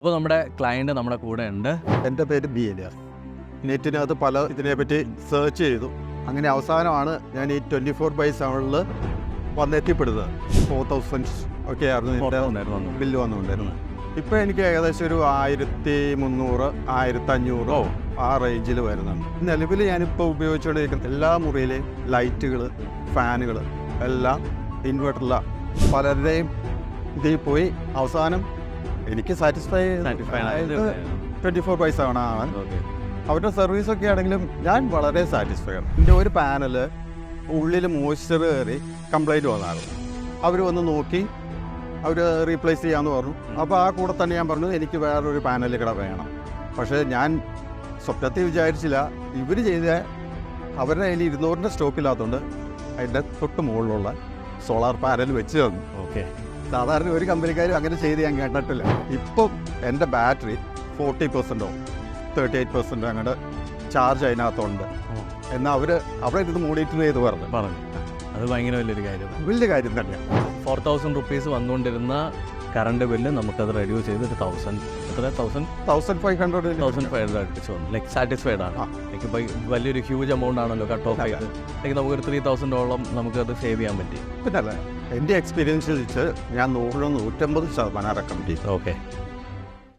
അപ്പോൾ നമ്മുടെ ക്ലയൻറ്റ് നമ്മുടെ കൂടെ ഉണ്ട്. എൻ്റെ പേര് ബി എലിയാസ്. നെറ്റിനകത്ത് പല ഇതിനെപ്പറ്റി സെർച്ച് ചെയ്തു. അങ്ങനെ അവസാനമാണ് ഞാൻ ഈ 24/7 വന്നെത്തിപ്പെടുന്നത്. 4000 ഒക്കെ ആയിരുന്നു ബില്ല് വന്നുകൊണ്ടിരുന്നത്. ഇപ്പോൾ എനിക്ക് ഏകദേശം ഒരു 1300 1500 ആ റേഞ്ചിൽ വരുന്നുണ്ട്. നിലവിൽ ഞാനിപ്പോൾ ഉപയോഗിച്ചുകൊണ്ടിരിക്കുന്ന എല്ലാ മുറിയിലെയും ലൈറ്റുകൾ, ഫാനുകൾ എല്ലാം ഇൻവെർട്ടറിലാണ്. പലരുടെയും ഇതിൽ പോയി അവസാനം എനിക്ക് സാറ്റിസ്ഫൈ 24/7 ആണ്. അവരുടെ സർവീസൊക്കെ ആണെങ്കിലും ഞാൻ വളരെ സാറ്റിസ്ഫൈ ആണ്. എൻ്റെ ഒരു പാനല് ഉള്ളിൽ മോയ്സ്ചർ കയറി കംപ്ലൈൻറ്റ് വന്നായിരുന്നു. അവർ വന്ന് നോക്കി അവർ റീപ്ലേസ് ചെയ്യാമെന്ന് പറഞ്ഞു. അപ്പോൾ ആ കൂടെ തന്നെ ഞാൻ പറഞ്ഞു എനിക്ക് വേറൊരു പാനൽ കൂടെ വേണം. പക്ഷേ ഞാൻ സ്വപ്നത്തിൽ വിചാരിച്ചില്ല ഇവർ ചെയ്ത അവരുടെ കയ്യിൽ 200 സ്റ്റോക്കില്ലാത്തതുകൊണ്ട് അതിൻ്റെ തൊട്ട് മുകളിലുള്ള സോളാർ പാനൽ വെച്ച് തന്നു. ഓക്കെ, സാധാരണ ഒരു കമ്പനിക്കാരും അങ്ങനെ ചെയ്ത് ഞാൻ കേട്ടിട്ടില്ല. ഇപ്പം എൻ്റെ ബാറ്ററി 40% 38% അങ്ങോട്ട് ചാർജ് അതിനകത്തുണ്ട്. എന്നാൽ അവർ അവിടെ ഇരുന്ന് മോണിറ്റർ ചെയ്ത് പറഞ്ഞു. അത് ഭയങ്കര വലിയൊരു കാര്യം, വലിയ കാര്യം തന്നെയാണ്. 4000 റുപ്പീസ് വന്നുകൊണ്ടിരുന്ന കറണ്ട് ബില്ല് നമുക്കത് റെഡ്യൂസ് ചെയ്ത് 1500 അടുപ്പിച്ച് വന്നു. ലൈക്ക് സാറ്റിസ്ഫൈഡ് ആണ്. ലൈക്ക് വലിയൊരു ഹ്യൂജ് എമൗണ്ട് ആണല്ലോ കട്ട് ഓഫ് ചെയ്ത്. ലൈക്ക് നമുക്കൊരു 3000 നമുക്കത് സേവ് ചെയ്യാൻ പറ്റി. പിന്നല്ല, എൻ്റെ എക്സ്പീരിയൻസ് വെച്ച് ഞാൻ 150% റെക്കമെൻഡ് ചെയ്തു. ഓക്കെ.